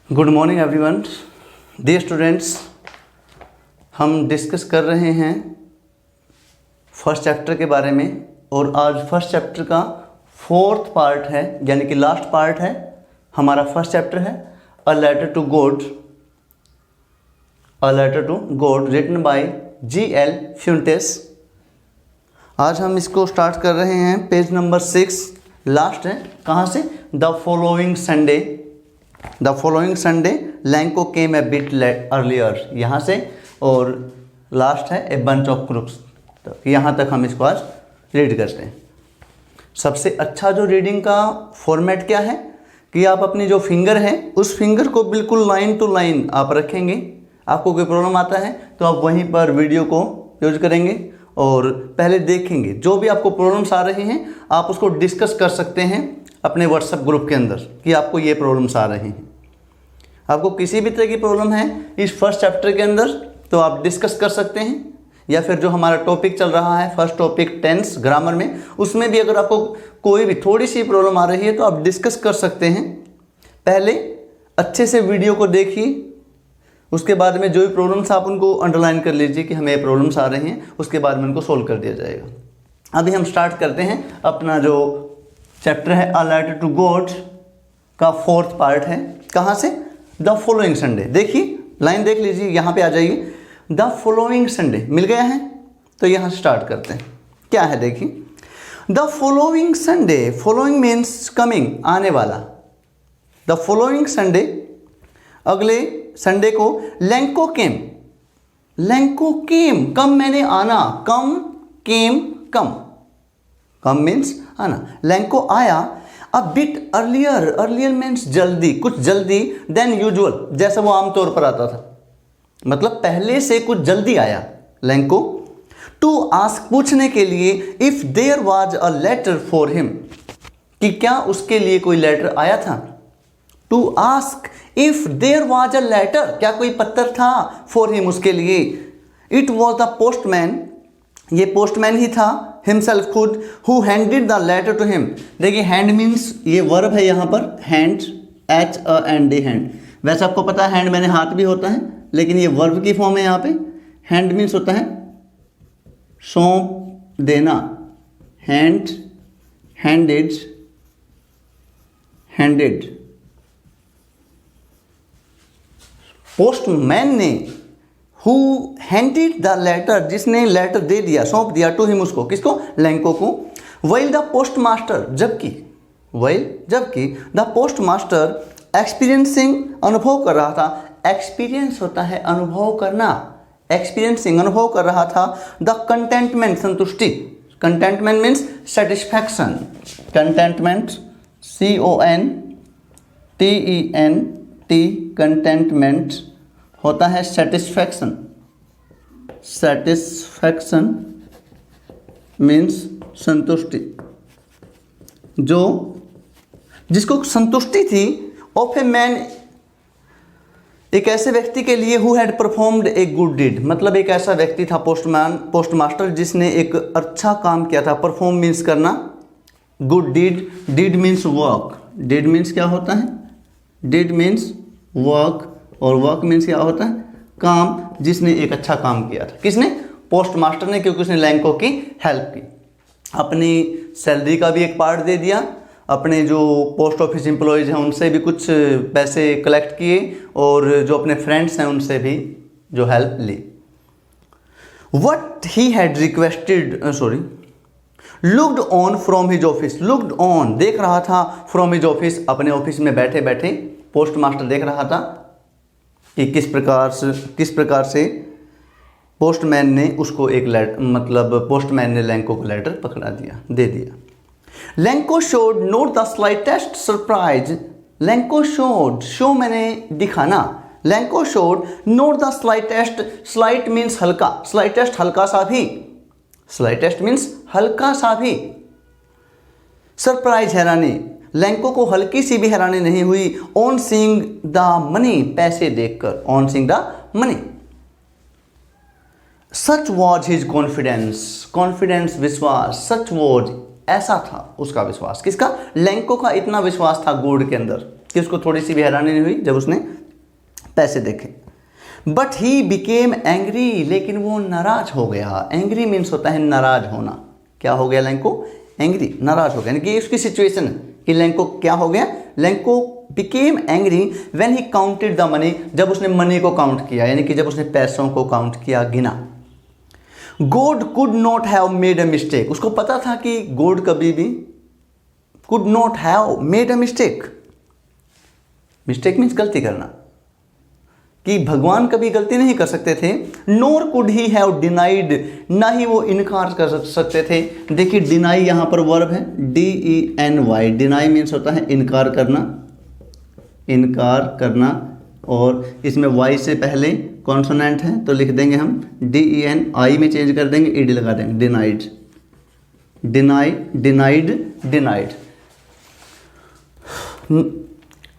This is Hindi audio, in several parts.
Good morning everyone. Dear students, हम डिस्कस कर रहे हैं फर्स्ट चैप्टर के बारे में और आज फर्स्ट चैप्टर का फोर्थ पार्ट है, यानी कि लास्ट पार्ट है। हमारा फर्स्ट चैप्टर है a letter to God, written by G.L. Fuentes. आज हम इसको स्टार्ट कर रहे हैं पेज नंबर 6, लास्ट है। कहाँ से? The following Sunday Lanco came A bit earlier, यहाँ से, और लास्ट है ए बंच ऑफ क्रुक्स। तो यहाँ तक हम इसको आज रीड करते हैं। सबसे अच्छा जो रीडिंग का फॉर्मेट क्या है कि आप अपनी जो फिंगर है उस फिंगर को बिल्कुल लाइन टू लाइन आप रखेंगे। आपको कोई प्रॉब्लम आता है तो आप वहीं पर वीडियो को यूज करेंगे और पहले देखेंगे। जो भी आपको प्रॉब्लम्स आ रही हैं आप उसको डिस्कस कर सकते हैं अपने व्हाट्सएप ग्रुप के अंदर कि आपको ये प्रॉब्लम्स आ रही हैं। आपको किसी भी तरह की प्रॉब्लम है इस फर्स्ट चैप्टर के अंदर तो आप डिस्कस कर सकते हैं, या फिर जो हमारा टॉपिक चल रहा है फर्स्ट टॉपिक टेंस ग्रामर में, उसमें भी अगर आपको कोई भी थोड़ी सी प्रॉब्लम आ रही है तो आप डिस्कस कर सकते हैं। पहले अच्छे से वीडियो को देखिए, उसके बाद में जो भी प्रॉब्लम्स आप उनको अंडरलाइन कर लीजिए कि हमें प्रॉब्लम्स आ रही हैं, उसके बाद में उनको सोल्व कर दिया जाएगा। अभी हम स्टार्ट करते हैं अपना जो चैप्टर है अ लेटर टू गॉड का फोर्थ पार्ट है। कहाँ से? The following Sunday. देखिए लाइन देख लीजिए, यहाँ पे आ जाइए। द फॉलोइंग संडे मिल गया है तो यहाँ स्टार्ट करते हैं। क्या है देखिए, the following Sunday, following means coming, आने वाला। द फॉलोइंग संडे, अगले संडे को, लैंको केम, कम मैंने आना, कम मीन्स आना, लैंको आया। अ बिट अर्लियर मीन्स जल्दी, कुछ जल्दी, देन यूजुअल, जैसा वो आमतौर पर आता था, मतलब पहले से कुछ जल्दी आया लैंको। टू आस्क, पूछने के लिए, if there was a letter for him, कि क्या उसके लिए कोई लेटर आया था। To ask if there was a letter, क्या कोई पत्र था फॉर हिम, उसके लिए। इट वॉज द पोस्टमैन, ये पोस्टमैन ही था, हिमसेल्फ खुद, who handed the letter to him. देखिए हैंड मीन्स ये वर्ब है यहाँ पर, हैंड, HAND, हैंड। वैसे आपको पता है हैंड मैंने हाथ भी होता है, लेकिन ये वर्ब की फॉर्म है यहाँ पे। हैंड मीन्स होता है सौंप देना, हैंड, हैंडेड। पोस्टमैन ने, हु हैंडेड द लेटर, जिसने लेटर दे दिया, सौंप दिया, टू हिम, उसको, किसको? लैंको को। वाइल द पोस्टमास्टर, जबकि द पोस्टमास्टर एक्सपीरियंसिंग, अनुभव कर रहा था। एक्सपीरियंस होता है अनुभव करना, एक्सपीरियंसिंग, अनुभव कर रहा था। द कंटेंटमेंट, संतुष्टि, contentment means satisfaction, contentment, CONTENT, contentment होता है सेटिस्फैक्शन मीन्स संतुष्टि, जिसको संतुष्टि थी। ऑफ ए मैन, एक ऐसे व्यक्ति के लिए, who had performed a good deed, मतलब एक ऐसा व्यक्ति था पोस्टमास्टर जिसने एक अच्छा काम किया था। परफॉर्म मीन्स करना, good deed means work. Deed means क्या होता है? डीड मीन्स वर्क, और वर्क मीन्स क्या होता है? काम, जिसने एक अच्छा काम किया था। किसने? पोस्टमास्टर ने, क्योंकि उसने लैंको की हेल्प की। अपनी सैलरी का भी एक पार्ट दे दिया, अपने जो पोस्ट ऑफिस एम्प्लॉयज़ हैं उनसे भी कुछ पैसे कलेक्ट किए, और जो अपने फ्रेंड्स हैं उनसे भी जो हेल्प ली। What he had requested, looked on from his office, looked on, देख रहा था, फ्रॉम हिज ऑफिस, अपने ऑफिस में बैठे बैठे पोस्टमास्टर देख रहा था कि किस प्रकार से पोस्टमैन ने उसको एक लेटर, मतलब पोस्टमैन ने लैंको को लेटर दे दिया। Lanco showed note the slightest surprise, Lanco showed, show मैंने दिखाना, Lanco showed note the slightest, slight means हल्का, स्लाइटेस्ट हल्का सा भी, स्लाइटेस्ट मीन्स हल्का सा भी, सरप्राइज हैरानी, लैंको को हल्की सी भी हैरानी नहीं हुई। ऑन सीइंग द मनी, पैसे देखकर, on seeing the money. Such was his confidence, विश्वास, सच वॉज, ऐसा था उसका विश्वास। किसका? लैंको का इतना विश्वास था गॉड के अंदर, कि उसको थोड़ी सी भी हैरानी नहीं हुई जब उसने पैसे देखे। बट ही बिकेम एंग्री, लेकिन वो नाराज हो गया। एंग्री मीन्स होता है नाराज होना। क्या हो गया लैंको? एंग्री, नाराज हो गया, यानी कि उसकी सिचुएशन है कि लैंको क्या हो गया, Lanco became angry when he counted the money, जब उसने मनी को काउंट किया, यानी कि जब उसने पैसों को काउंट किया, गिना। God could not have made a mistake, उसको पता था कि गॉड कभी भी could not have made a mistake, mistake means गलती करना, कि भगवान कभी गलती नहीं कर सकते थे। नोर कुड ही हैव डिनाइड, ना ही वो इनकार कर सकते थे। देखिए डिनाई यहाँ पर वर्ब है, DENY, डिनाई मीन्स होता है इनकार करना, इनकार करना, और इसमें वाई से पहले कॉन्सोनेंट है तो लिख देंगे हम DENI में चेंज कर देंगे, ED लगा देंगे, denied, deny, denied, denied.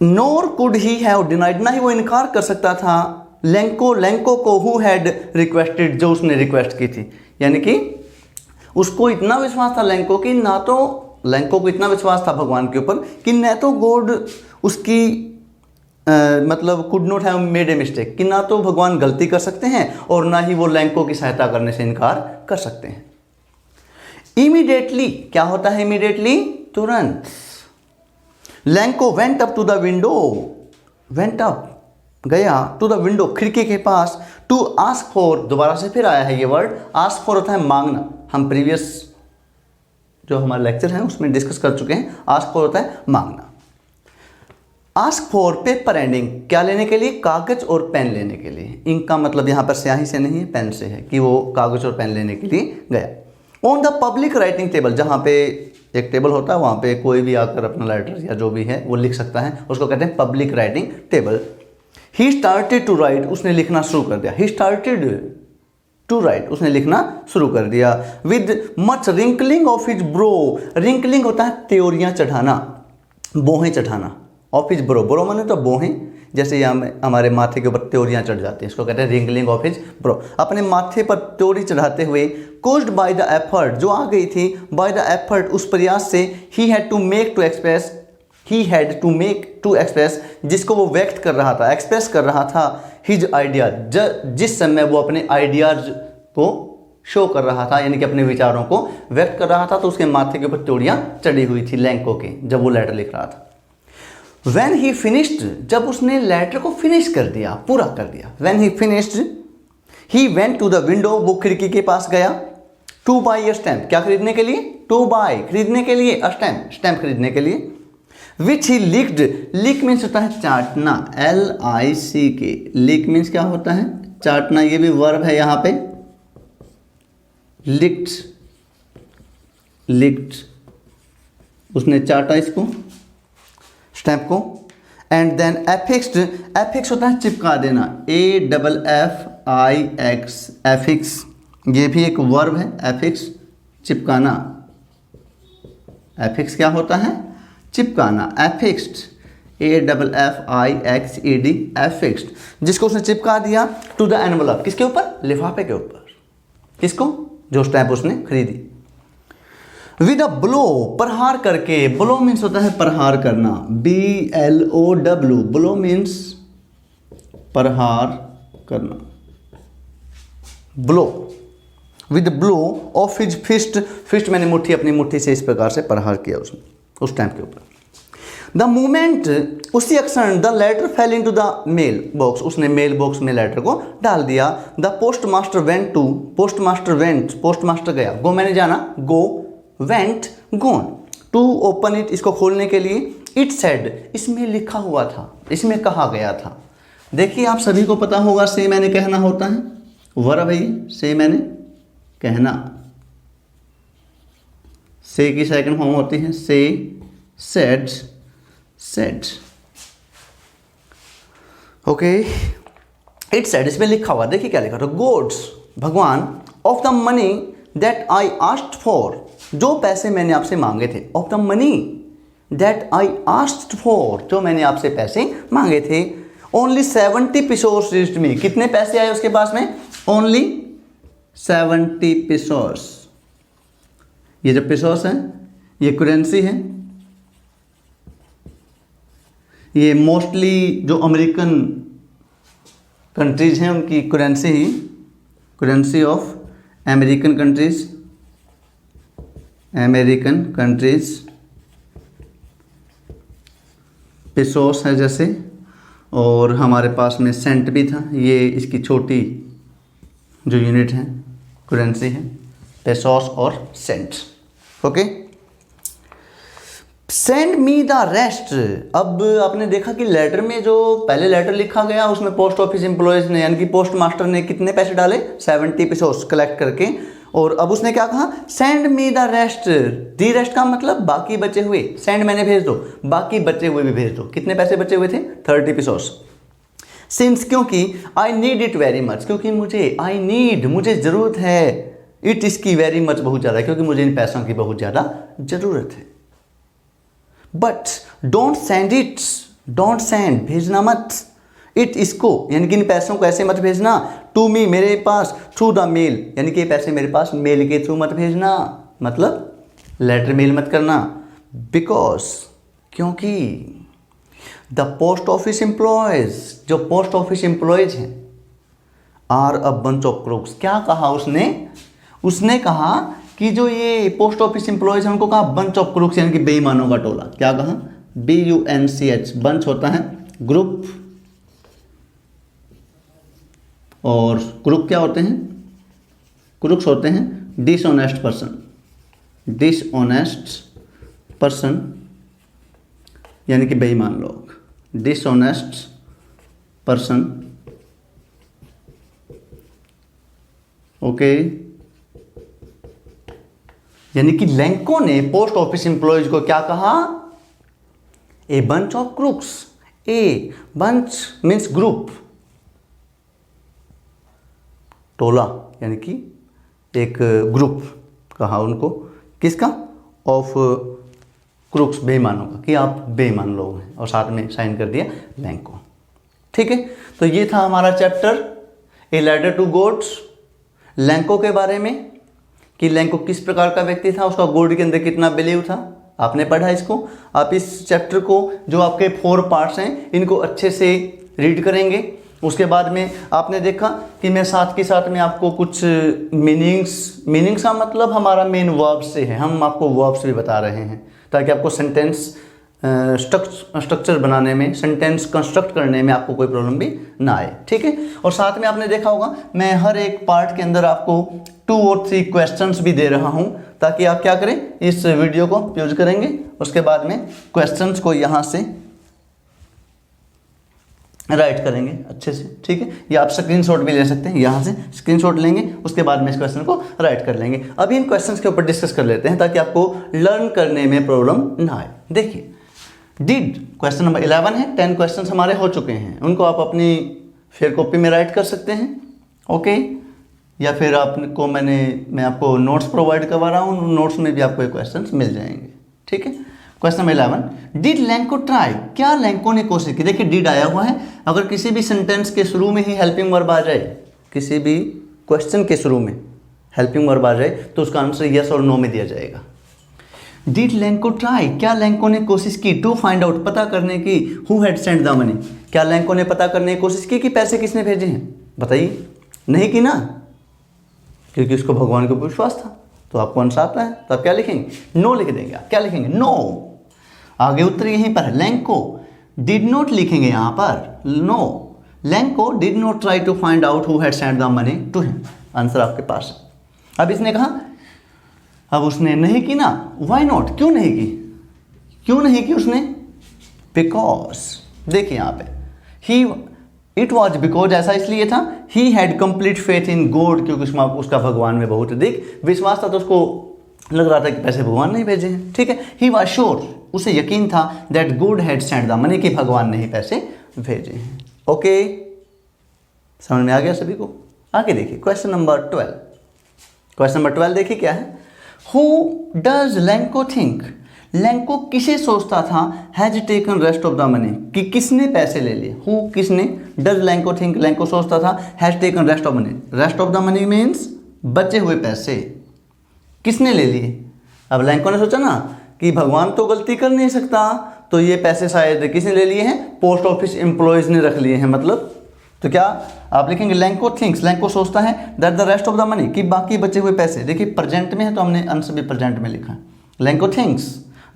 NOR could he have denied, ना ही वो इनकार कर सकता था लैंको को हु हैड रिक्वेस्टेड, जो उसने रिक्वेस्ट की थी, यानी कि उसको इतना विश्वास था लैंको की, ना तो लैंको को इतना विश्वास था भगवान के ऊपर कि न तो गॉड उसकी मतलब could not have made a mistake, कि ना तो भगवान गलती कर सकते हैं और ना ही वो लैंको की सहायता करने से इनकार कर सकते हैं। इमीडिएटली, क्या होता है इमीडिएटली? तुरंत। Lencho went up to the window, went up गया, टू द विंडो खिड़की के पास, टू आस्क फॉर, दोबारा से फिर आया है ये वर्ड, आस्क फॉर होता है मांगना, हम प्रीवियस जो हमारे लेक्चर हैं उसमें डिस्कस कर चुके हैं। आस्क फॉर होता है मांगना। Ask for paper and ink, क्या लेने के लिए? कागज और पेन लेने के लिए। इंक का मतलब यहाँ पर स्याही से नहीं है, पेन से है, कि वो कागज और पेन लेने के लिए गया। On the public writing table, जहाँ पे एक टेबल होता है वहाँ पे कोई भी आकर अपना लेटर या जो भी है वो लिख सकता है, उसको कहते हैं public writing table. He started to write, उसने लिखना शुरू कर दिया। ही स्टार्टेड टू राइट, उसने लिखना शुरू कर दिया। With much wrinkling of his bro, wrinkling होता है त्योरियां चढ़ाना, बोहें चढ़ाना। ऑफ हिज ब्रो, ब्रो माने तो बोहें, जैसे हमारे माथे के ऊपर त्योरियां चढ़ जाती हैं, इसको कहते हैं रिंकलिंग ऑफ हिज ब्रो। अपने माथे पर त्योरी चढ़ाते हुए, कोज्ड बाय द एफर्ट, जो आ गई थी, बाय द एफर्ट, उस प्रयास से, he had to make to express, he had to make to express, जिसको वो व्यक्त कर रहा था, एक्सप्रेस कर रहा था, हिज आइडिया, जिस समय वो अपने आइडियाज को शो कर रहा था, यानी कि अपने विचारों को व्यक्त कर रहा था, तो उसके माथे के ऊपर त्योरियां चढ़ी हुई थी लैंको के, जब वो लेटर लिख रहा था। When he finished, जब उसने लेटर को फिनिश कर दिया, पूरा कर दिया, when he finished, he went to the window, वो खिड़की के पास गया, to buy a stamp, क्या खरीदने के लिए? to buy, खरीदने के लिए, a stamp, स्टैम्प खरीदने के लिए, which he licked, lick means होता है चाटना, LICK, lick मीन्स क्या होता है? चाटना, ये भी वर्ब है यहाँ पे, licked, licked, उसने चाटा इसको, स्टैम्प को। एंड देन एफिक्स्ड, एफिक्स होता है चिपका देना, AFFIX, एफिक्स, ये भी एक वर्ब है, एफिक्स, चिपकाना। एफिक्स क्या होता है? चिपकाना, एफिक्स्ड, AFFIXED, एफिक्स्ड, जिसको उसने चिपका दिया टू द एनवलप, किसके ऊपर? लिफाफे के ऊपर। किसको? जो स्टैम्प उसने खरीदी। विद अ ब्लो, प्रहार करके, ब्लो मीन्स होता है प्रहार करना, BLOW, ब्लो मीन्स प्रहार करना, blow, with blow of his fist, fist मैंने मुट्ठी, अपनी मुट्ठी से इस प्रकार से प्रहार किया उसने उस टाइम के ऊपर। द मोमेंट, उसी क्षण, the letter fell into the mail box, उसने मेल बॉक्स में लेटर को डाल दिया। The post master went to, post master went, post master गया, गो मैंने जाना, go, went, gone, to open it, इसको खोलने के लिए, इट सेड, इसमें लिखा हुआ था, इसमें कहा गया था। देखिए आप सभी को पता होगा से मैंने कहना होता है, वर्ब है ये, से मैंने कहना, से की सेकंड फॉर्म होती है से, said, said, okay. It said, इसमें लिखा हुआ, देखिए क्या लिखा था, गॉड्स, भगवान, of the money that I asked for, जो पैसे मैंने आपसे मांगे थे, of the money that I asked for, जो मैंने आपसे पैसे मांगे थे, ओनली 70 pesos रीच्ड मी, कितने पैसे आए उसके पास में? Only 70 pesos। ये जो pesos है ये करेंसी है, ये मोस्टली जो अमेरिकन कंट्रीज हैं उनकी currency of American countries pesos है जैसे, और हमारे पास में सेंट भी था, ये इसकी छोटी जो यूनिट है करेंसी है, पेसोस और cent. Okay, send me the rest. अब आपने देखा कि लेटर में जो पहले लेटर लिखा गया उसमें पोस्ट ऑफिस एम्प्लॉयज ने यानी कि पोस्ट मास्टर ने कितने पैसे डाले, 70 पेसोस कलेक्ट करके, और अब उसने क्या कहा, send me the rest. The rest का मतलब बाकी बचे हुए, सेंड मैंने भेज दो, बाकी बचे हुए भी भेज दो। कितने पैसे बचे हुए थे, 30 पेसोस। सिंस क्योंकि I need it very much, क्योंकि मुझे ज़रूरत है, इट इसकी वेरी मच बहुत ज़्यादा, क्योंकि मुझे इन पैसों की बहुत ज़्यादा ज़रूरत है। बट डोंट सेंड भेजना मत, इट इसको यानी कि इन पैसों को ऐसे मत भेजना, टू मी मेरे पास, थ्रू द मेल यानी कि ये पैसे मेरे पास मेल के थ्रू मत भेजना, मतलब लेटर मेल मत करना। बिकॉज क्योंकि द पोस्ट ऑफिस एम्प्लॉयज, जो पोस्ट ऑफिस एम्प्लॉयज हैं, are a bunch of crooks. क्या कहा उसने कहा कि जो ये पोस्ट ऑफिस एम्प्लॉयज हैं उनको कहा बंच ऑफ क्रूक्स यानी कि बेईमानों का टोला। क्या कहा, BUNCH, बंच होता है ग्रुप, और क्रूक क्या होते हैं, क्रूक्स होते हैं डिसऑनेस्ट पर्सन यानी कि बेईमान लोग, डिसऑनेस्ट पर्सन। ओके, यानी कि लैंको ने पोस्ट ऑफिस एम्प्लॉयज को क्या कहा, a bunch of crooks. A bunch means group, टोला यानी कि एक ग्रुप कहा उनको, किसका, ऑफ क्रूक्स, बेईमानों का, कि आप बेईमान लोग हैं, और साथ में साइन कर दिया लैंको। ठीक है, तो ये था हमारा chapter a letter to Gods, Lencho के बारे में, कि लैंको किस प्रकार का व्यक्ति था, उसका गोड के अंदर कितना बिलीव था, आपने पढ़ा इसको। आप इस चैप्टर को, जो आपके 4 पार्ट्स हैं, इनको अच्छे से रीड करेंगे। उसके बाद में आपने देखा कि मैं साथ के साथ में आपको कुछ मीनिंग्स का मतलब हमारा मेन वर्ब्स से है, हम आपको वर्ब्स भी बता रहे हैं ताकि आपको सेंटेंस स्ट्रक्चर बनाने में, सेंटेंस कंस्ट्रक्ट करने में आपको कोई प्रॉब्लम भी ना आए। ठीक है, और साथ में आपने देखा होगा मैं हर एक पार्ट के अंदर आपको 2 और 3 क्वेश्चंस भी दे रहा हूं, ताकि आप क्या करें, इस वीडियो को यूज करेंगे, उसके बाद में क्वेश्चंस को यहाँ से राइट करेंगे अच्छे से। ठीक है, या आप स्क्रीनशॉट भी ले सकते हैं, यहाँ से स्क्रीनशॉट लेंगे, उसके बाद में इस क्वेश्चन को राइट कर लेंगे। अभी इन क्वेश्चंस के ऊपर डिस्कस कर लेते हैं ताकि आपको लर्न करने में प्रॉब्लम ना आए। देखिए, डिड क्वेश्चन नंबर 11 है, 10 क्वेश्चन हमारे हो चुके हैं, उनको आप अपनी फेयर कॉपी में राइट कर सकते हैं। ओके, या फिर आपको मैं आपको नोट्स प्रोवाइड करवा रहा हूँ, नोट्स में भी आपको ये क्वेश्चन मिल जाएंगे। ठीक है, question number 11, did Lanco try, क्या लैंको ने कोशिश की। देखिए डिड आया हुआ है, अगर किसी भी सेंटेंस के शुरू में ही हेल्पिंग वर्ब आ जाए, किसी भी क्वेश्चन के शुरू में हेल्पिंग वर्ब आ जाए तो उसका आंसर यस और नो में दिया जाएगा। डिड लैंको ट्राई, क्या लैंको ने कोशिश की, टू फाइंड आउट, पता करने की, who had sent the money, क्या लैंको ने पता करने की कोशिश की कि पैसे किसने भेजे हैं। बताइए, नहीं की ना, क्योंकि उसको भगवान के ऊपर विश्वास था। तो आपको आंसर आता है तो आप क्या लिखेंगे, नो लिख देंगे। आप क्या लिखेंगे, नो। आगे उत्तर यहीं पर है, लैंको डिड नॉट लिखेंगे यहाँ पर, no, Lencho did not try to find out who had sent the money to him. Answer आपके पास है। अब इसने कहा, अब उसने नहीं की ना, वाई नॉट, क्यों नहीं की उसने, बिकॉज, देखिए यहाँ पे इट वॉज बिकॉज, ऐसा इसलिए था, he had complete faith in God, क्योंकि उसका भगवान में बहुत अधिक विश्वास था, तो उसको लग रहा था कि पैसे भगवान नहीं भेजे हैं। ठीक है, ही वॉज श्योर, उसे यकीन था, that God had sent the money, कि भगवान ने ही पैसे भेजे हैं। ओके, समझ में आ गया सभी को। आगे देखिए क्वेश्चन नंबर 12। क्वेश्चन नंबर 12 देखिए क्या है, who does Lanco think, Lanco किसे सोचता था, has taken rest of the money, कि किसने पैसे ले लिए। हु किसने, डज लैंको थिंक, लैंको सोचता था, has taken rest of money, rest of the money means बचे हुए पैसे किसने ले लिए। अब लैंको ने सोचा ना कि भगवान तो गलती कर नहीं सकता, तो ये पैसे शायद किसने ले लिए हैं, पोस्ट ऑफिस एम्प्लॉयज़ ने रख लिए हैं। मतलब तो क्या आप लिखेंगे लैंको थिंक्स, लैंको सोचता है that the rest of the money, कि बाकी बचे हुए पैसे, देखिए प्रेजेंट में है तो हमने अंश भी प्रेजेंट में लिखा है। Lencho thinks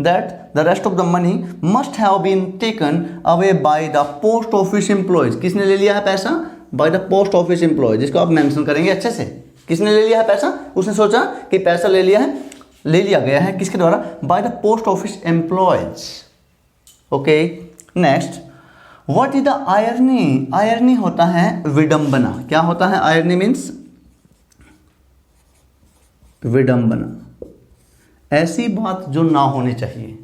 that the rest of the money must have been taken away by the post office employees, किसने ले लिया है पैसा, by the post office employees, जिसको आप मेंशन करेंगे अच्छे से, किसने ले लिया है पैसा, उसने सोचा कि पैसा ले लिया गया है किसके द्वारा, bye the post office employees. Okay, next, what is the irony, irony होता है विडंबना, क्या होता है आयरनी मीन्स विडंबना, ऐसी बात जो ना होनी चाहिए,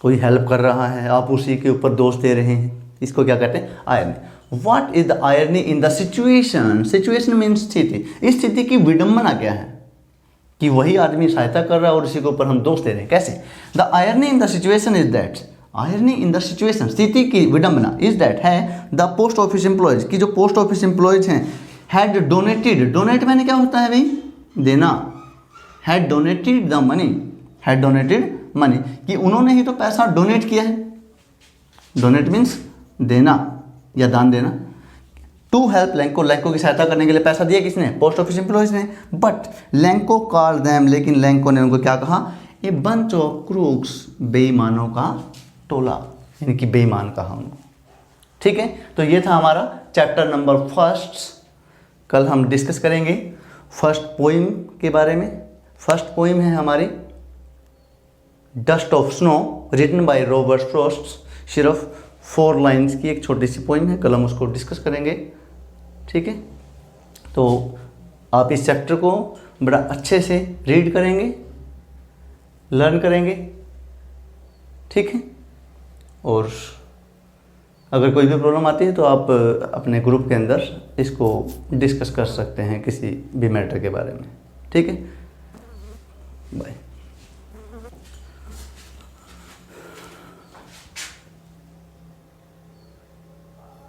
कोई हेल्प कर रहा है आप उसी के ऊपर दोष दे रहे हैं, इसको क्या कहते हैं irony. What is the irony in the situation, situation means स्थिति, इस स्थिति की विडंबना क्या है कि वही आदमी सहायता कर रहा है और उसी के ऊपर हम दोष दे रहे हैं, कैसे। The irony in the situation is that, irony in the situation, स्थिति की विडंबना इज दैट है द पोस्ट ऑफिस एम्प्लॉयज, की जो पोस्ट ऑफिस एम्प्लॉयज हैं हैड डोनेटेड, डोनेट मैंने क्या होता है भाई, देना, had donated the money, had donated money, कि उन्होंने ही तो पैसा डोनेट किया है, डोनेट मीन्स देना या दान देना, टू हेल्प लैंको, लैंको की सहायता करने के लिए पैसा दिया किसने, पोस्ट ऑफिस एम्प्लॉयज ने। बट लैंको कॉल दैम, लेकिन लैंको ने उनको क्या कहा, ए बंच ऑफ क्रूक्स, बेईमानों का टोला, यानी कि बेईमान कहा उनको। ठीक है, तो ये था हमारा चैप्टर नंबर फर्स्ट। कल हम डिस्कस करेंगे फर्स्ट पोइम के बारे में। फर्स्ट पोइम है हमारी dust of snow, written by Robert Frost, सिर्फ 4 लाइन्स की एक छोटी सी पोइम है, कल हम उसको डिस्कस करेंगे। ठीक है, तो आप इस चैप्टर को बड़ा अच्छे से रीड करेंगे, लर्न करेंगे। ठीक है, और अगर कोई भी प्रॉब्लम आती है तो आप अपने ग्रुप के अंदर इसको डिस्कस कर सकते हैं किसी भी मैटर के बारे में। ठीक है, बाय।